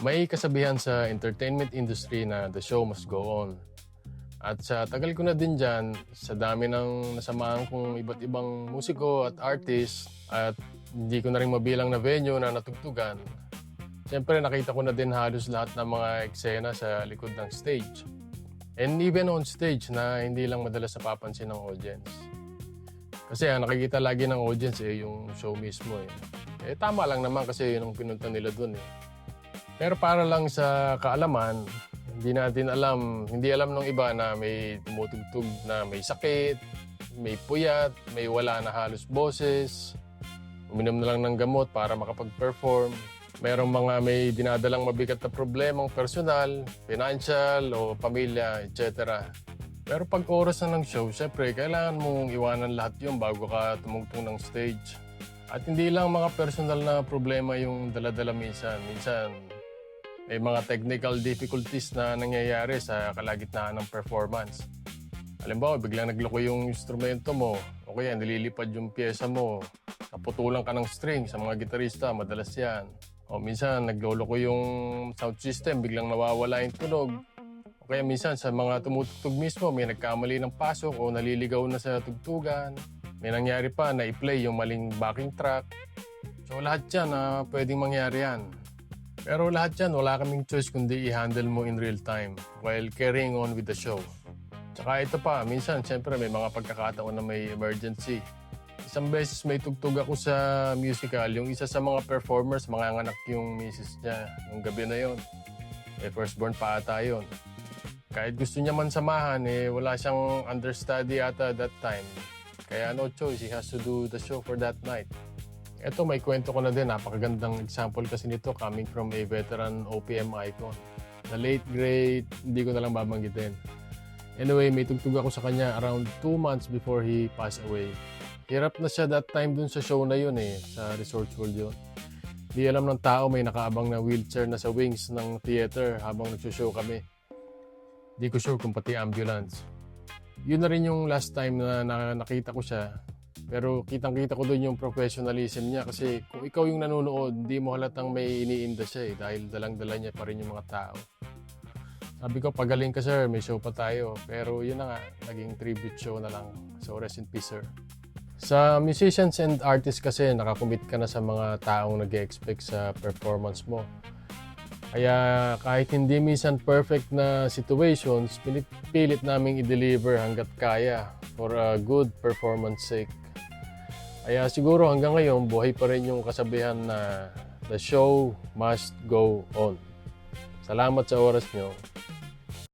May kasabihan sa entertainment industry na the show must go on. At sa tagal ko na din dyan, sa dami ng nasamahan kong iba't ibang musiko at artist, at hindi ko na rin mabilang na venue na natugtugan, siyempre nakita ko na din halos lahat ng mga eksena sa likod ng stage. And even on stage na hindi lang madalas napapansin ng audience. Kasi nakikita lagi ng audience yung show mismo tama lang naman kasi yun ang pinunta nila dun Pero para lang sa kaalaman, hindi alam ng iba na may tumutugtog na may sakit, may puyat, may wala na halos boses, uminom na lang ng gamot para makapag-perform. Merong mga may dinadalang mabigat na problemang personal, financial o pamilya, etc. Pero pag oras na ng show, syempre kailangan mong iwanan lahat yun bago ka tumugtong ng stage. At hindi lang mga personal na problema yung dala-dala minsan. Minsan, may mga technical difficulties na nangyayari sa kalagitnaan ng performance. Halimbawa, biglang nagloko yung instrumento mo, o kaya nililipad yung pyesa mo, naputulan ka ng string sa mga gitarista, madalas yan. O minsan, nagloloko yung sound system, biglang nawawala yung tunog. O kaya minsan, sa mga tumutugtog mismo, may nagkamali ng pasok o naliligaw na sa tugtugan. May nangyari pa na i-play yung maling backing track. So lahat yan pwedeng mangyari yan. Pero lahat yan, wala kaming choice kundi i-handle mo in real time while carrying on with the show. Tsaka ito pa, minsan siyempre may mga pagkakataon na may emergency. Isang beses may tugtog ako sa musical, yung isa sa mga performers, manganganak yung misis niya nung gabi na yon. Firstborn pa ata yun. Kahit gusto niya man samahan, wala siyang understudy ata that time. Kaya no choice, he has to do the show for that night. Ito, may kwento ko na din. Napakagandang example kasi nito coming from a veteran OPM icon. The late great, hindi ko na lang babanggitin. Anyway, may tugtog ako sa kanya around 2 months before he passed away. Hirap na siya that time dun sa show na yun sa Resorts World yun. Di alam ng tao may nakaabang na wheelchair na sa wings ng theater habang nagsushow kami. Di ko sure kung pati ambulance. Yun na rin yung last time na nakita ko siya. Pero kitang-kita ko doon yung professionalism niya kasi kung ikaw yung nanonood, hindi mo halatang may iniinda siya dahil dalang-dala niya pa rin yung mga tao. Sabi ko, pagaling ka sir, may show pa tayo. Pero yun na nga, naging tribute show na lang. So rest in peace sir. Sa musicians and artists kasi, nakakommit ka na sa mga taong nag-expect sa performance mo. Kaya kahit hindi minsan perfect na situations, pinipilit naming i-deliver hanggat kaya for a good performance sake. Kaya siguro hanggang ngayon, buhay pa rin yung kasabihan na the show must go on. Salamat sa oras nyo.